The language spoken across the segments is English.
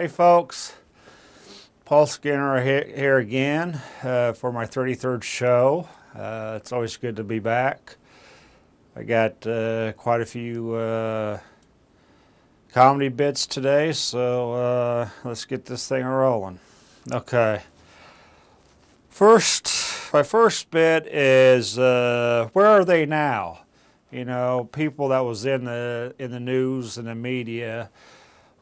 Hey folks, Paul Skinner here again for my 33rd show. It's always good to be back. I got quite a few comedy bits today, so let's get this thing rolling. Okay. My first bit is where are they now? You know, people that was in the news and the media.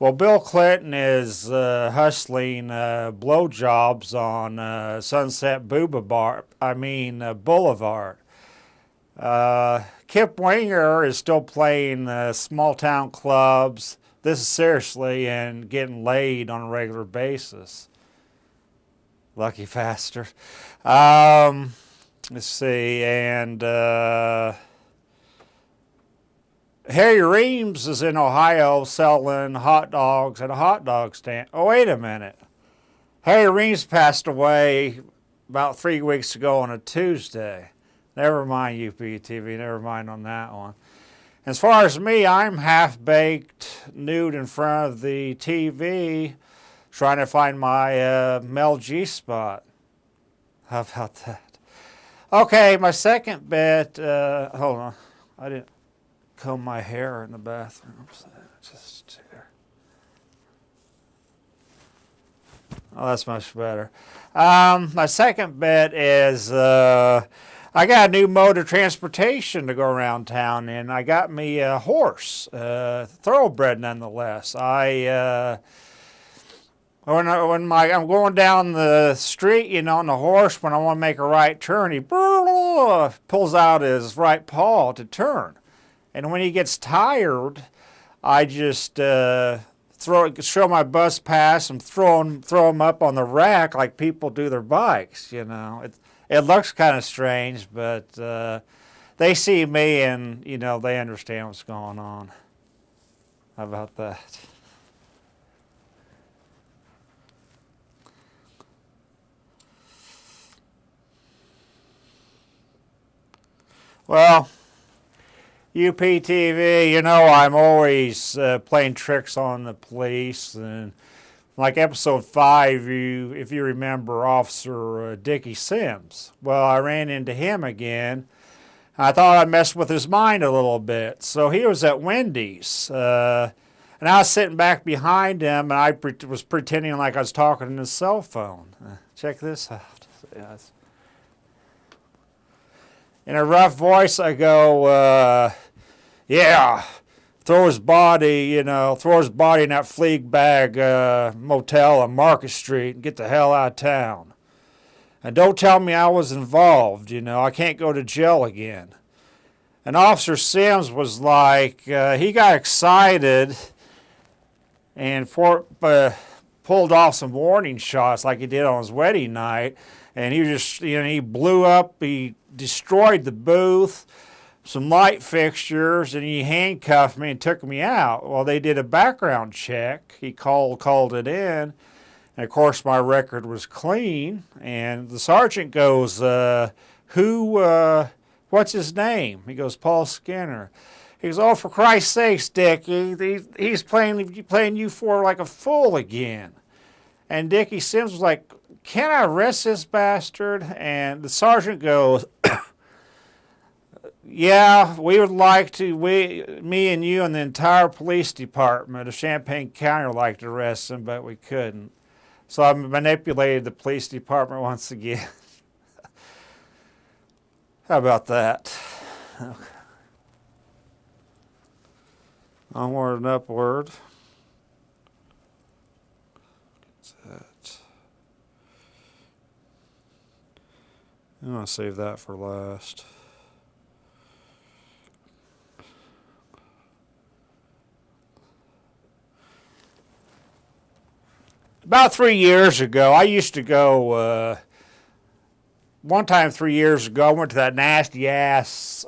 Well, Bill Clinton is hustling blowjobs on Sunset Boulevard. Kip Winger is still playing small town clubs. This is seriously and getting laid on a regular basis. Lucky bastard. Let's see, and Harry Reams is in Ohio selling hot dogs at a hot dog stand. Oh, wait a minute. Harry Reams passed away about 3 weeks ago on a Tuesday. Never mind UPTV, never mind on that one. As far as me, I'm half-baked, nude in front of the TV, trying to find my Mel G spot. How about that? Okay, my second bit, hold on, I didn't comb my hair in the bathroom. So just here. Oh, that's much better. My second bit is I got a new mode of transportation to go around town in. I got me a horse, thoroughbred nonetheless. When I'm going down the street, you know, on the horse, when I want to make a right turn, he pulls out his right paw to turn. And when he gets tired, I just show my bus pass and throw him up on the rack like people do their bikes. You know, it looks kind of strange, but they see me and you know they understand what's going on. How about that? Well, UPTV, you know, I'm always playing tricks on the police. And like episode 5, if you remember Officer Dickie Sims. Well, I ran into him again. I thought I'd mess with his mind a little bit. So he was at Wendy's. And I was sitting back behind him, and I was pretending like I was talking on his cell phone. Check this out. Yes. In a rough voice, I go, yeah, throw his body in that Fleeg Bag motel on Market Street and get the hell out of town. And don't tell me I was involved, you know, I can't go to jail again. And Officer Sims was like, he got excited and pulled off some warning shots like he did on his wedding night. And he just, you know, he blew up, he destroyed the booth, some light fixtures, and he handcuffed me and took me out. Well, they did a background check. He called it in. And, of course, my record was clean. And the sergeant goes, what's his name? He goes, Paul Skinner. He goes, oh, for Christ's sakes, Dick, he's playing you for like a fool again. And Dickie Sims was like, can I arrest this bastard? And the sergeant goes, yeah, we would like to, me and you and the entire police department of Champaign County would like to arrest him, but we couldn't. So I manipulated the police department once again. How about that? Okay. Onward and upward. What's that? I'm going to save that for last. About 3 years ago, I used to go, one time 3 years ago, I went to that nasty-ass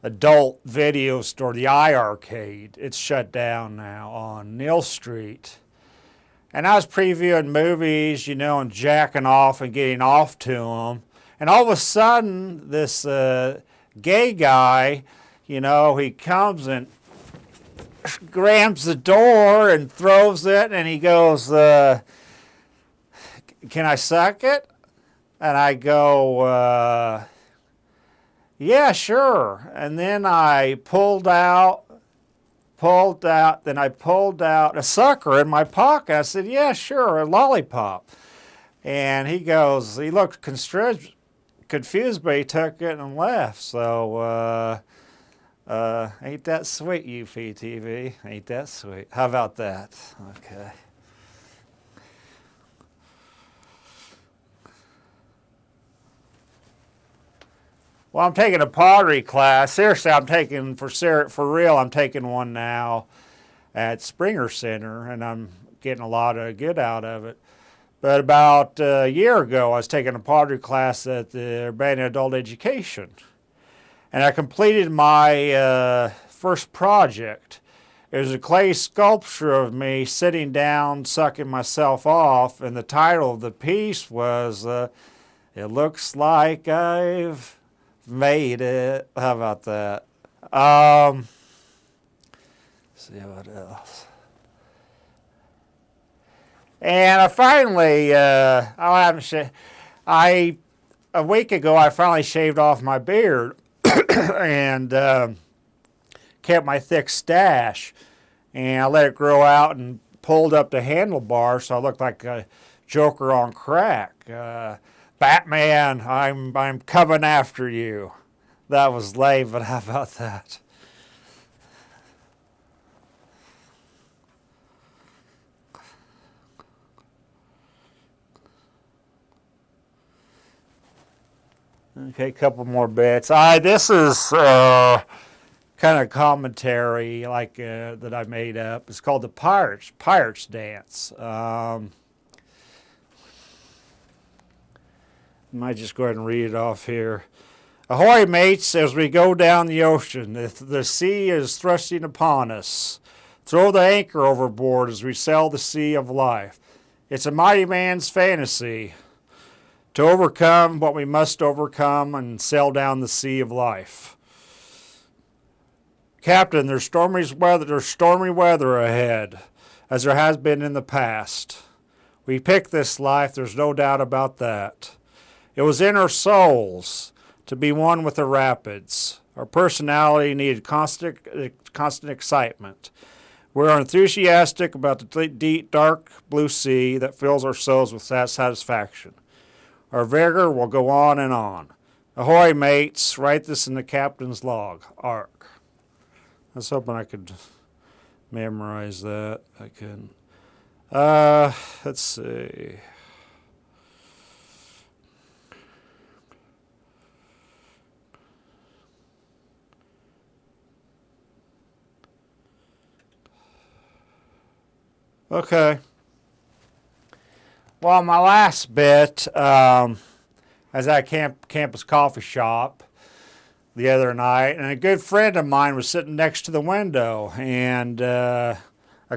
adult video store, the iArcade. It's shut down now on Neal Street. And I was previewing movies, you know, and jacking off and getting off to them. And all of a sudden, this gay guy, you know, he comes and grabs the door and throws it, and he goes, can I suck it? And I go, yeah, sure. And then I pulled out a sucker in my pocket. I said, yeah, sure, a lollipop. And he looked confused, but he took it and left. So, ain't that sweet, UPTV? Ain't that sweet? How about that? Okay. Well, I'm taking a pottery class. Seriously, I'm taking, for real, I'm taking one now at Springer Center, and I'm getting a lot of good out of it. But about a year ago, I was taking a pottery class at the Urbana Adult Education. And I completed my first project. It was a clay sculpture of me sitting down, sucking myself off, and the title of the piece was, It Looks Like I've Made It. How about that? Let's see what else. And I finally, a week ago, I finally shaved off my beard and kept my thick stash. And I let it grow out and pulled up the handlebar so I looked like a Joker on crack. Batman, I'm coming after you. That was lame, but how about that? Okay, a couple more bits. This is kind of commentary like that I made up. It's called the Pirates Dance. I might just go ahead and read it off here. Ahoy, mates, as we go down the ocean. The sea is thrusting upon us. Throw the anchor overboard as we sail the sea of life. It's a mighty man's fantasy to overcome what we must overcome and sail down the sea of life. Captain, there's stormy weather ahead, as there has been in the past. We picked this life, there's no doubt about that. It was in our souls to be one with the rapids. Our personality needed constant excitement. We're enthusiastic about the deep, dark blue sea that fills our souls with satisfaction. Our vigor will go on and on. Ahoy, mates, write this in the captain's log. Ark. I was hoping I could memorize that. I couldn't. Let's see. Okay. Well, my last bit, I was at a campus coffee shop the other night, and a good friend of mine was sitting next to the window, and a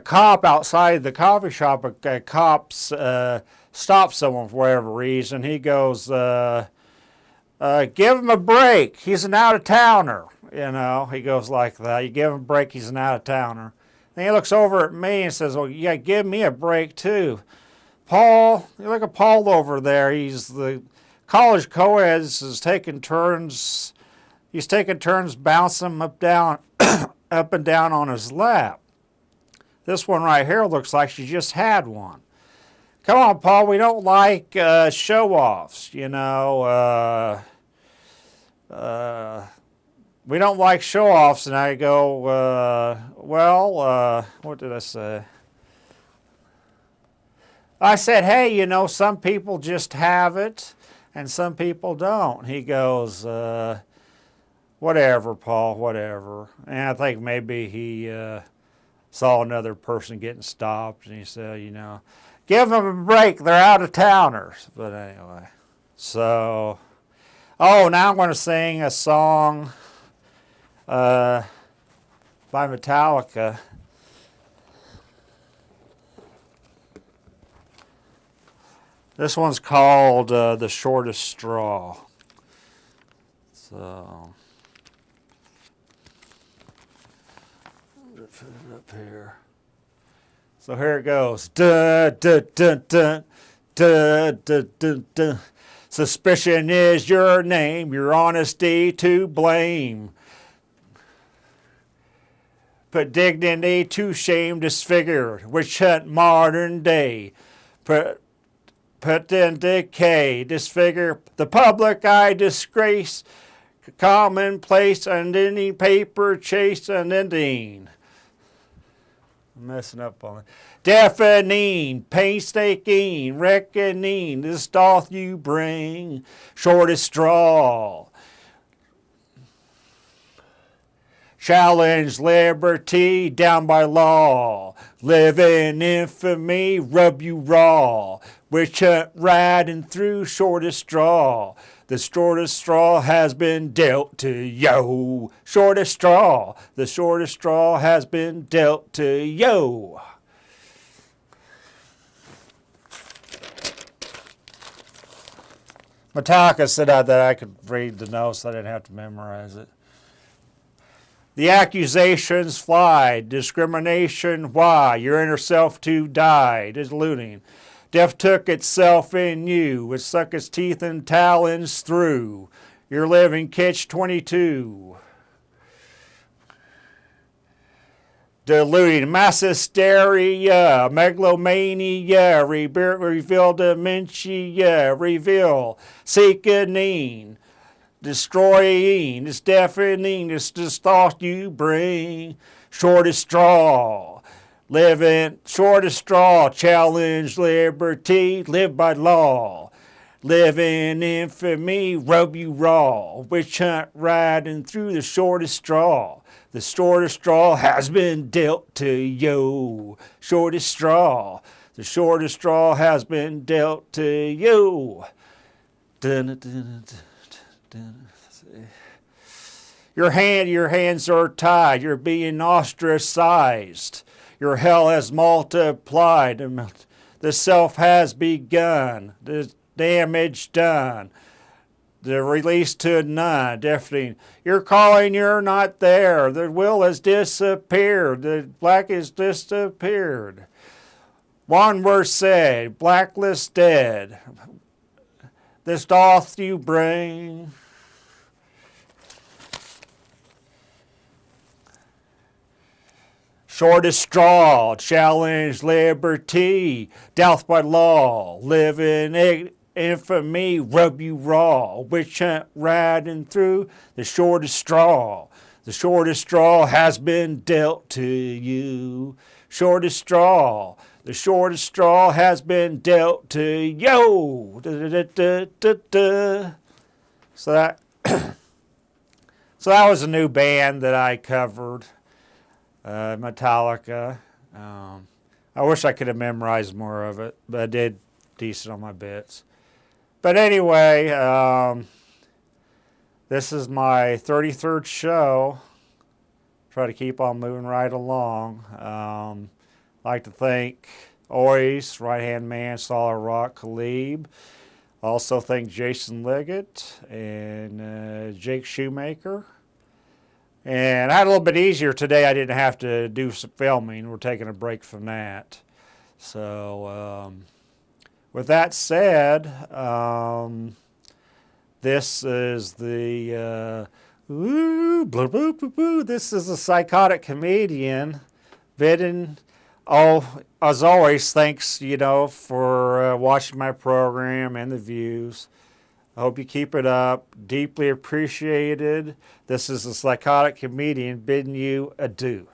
cop outside the coffee shop, a cop stopped someone for whatever reason. He goes, give him a break. He's an out-of-towner. You know, he goes like that. You give him a break, he's an out-of-towner. Then he looks over at me and says, well, yeah, give me a break too. Paul, you look at Paul over there. He's the college co-ed is taking turns. He's taking turns bouncing him up and down on his lap. This one right here looks like she just had one. Come on, Paul. We don't like show-offs. You know, we don't like show-offs. And I go, what did I say? I said, hey, you know, some people just have it and some people don't. He goes, whatever, Paul, whatever. And I think maybe he saw another person getting stopped and he said, you know, give them a break, they're out-of-towners. But anyway, so, now I'm going to sing a song by Metallica. This one's called The Shortest Straw. So, put it up here. So here it goes. Dun, dun, dun, dun, dun, dun, dun, dun. Suspicion is your name, your honesty to blame. Put dignity to shame, disfigured, witch hunt modern day. Put in decay, disfigure the public eye, disgrace, commonplace, and any paper chase and ending. I'm messing up on it. Deafening, painstaking, reckoning, this doth you bring, shortest straw. Challenge liberty down by law. Live in infamy, rub you raw. Witch hunt riding through shortest straw. The shortest straw has been dealt to yo. Shortest straw. The shortest straw has been dealt to yo. Metallica said that I could read the notes, so I didn't have to memorize it. The accusations fly, discrimination why, your inner self to die, deluding. Death took itself in you, it suck its teeth and talons through. You're living catch-22. Deluding, mass hysteria, megalomania, reveal dementia, reveal, seeking, destroying, this deafening, this thought you bring, shortest straw, living, shortest straw, challenge liberty, live by law, live in infamy, rub you raw, witch hunt riding through the shortest straw. The shortest straw has been dealt to you. Shortest straw. The shortest straw has been dealt to you. Dun, dun, dun, dun. Your hands are tied. You're being ostracized. Your hell has multiplied. The self has begun. The damage done. The release to none, deafening. You're calling, you're not there. The will has disappeared. The black has disappeared. One word said, blacklist dead. This doth you bring. Shortest straw, challenge liberty, death by law, live in infamy, rub you raw, witch hunt riding through the shortest straw. The shortest straw has been dealt to you. Shortest straw. The shortest straw has been dealt to you. So that was a new band that I covered, Metallica. I wish I could have memorized more of it, but I did decent on my bits. But anyway, this is my 33rd show. Try to keep on moving right along. I'd like to thank Ois, Right Hand Man, Solid Rock, Khalib. Also thank Jason Liggett and Jake Shoemaker. And I had a little bit easier today. I didn't have to do some filming. We're taking a break from that. So, with that said, this is the this is the Psychotic Comedian bidding. Oh, as always, thanks for watching my program and the views. I hope you keep it up. Deeply appreciated. This is the Psychotic Comedian bidding you adieu.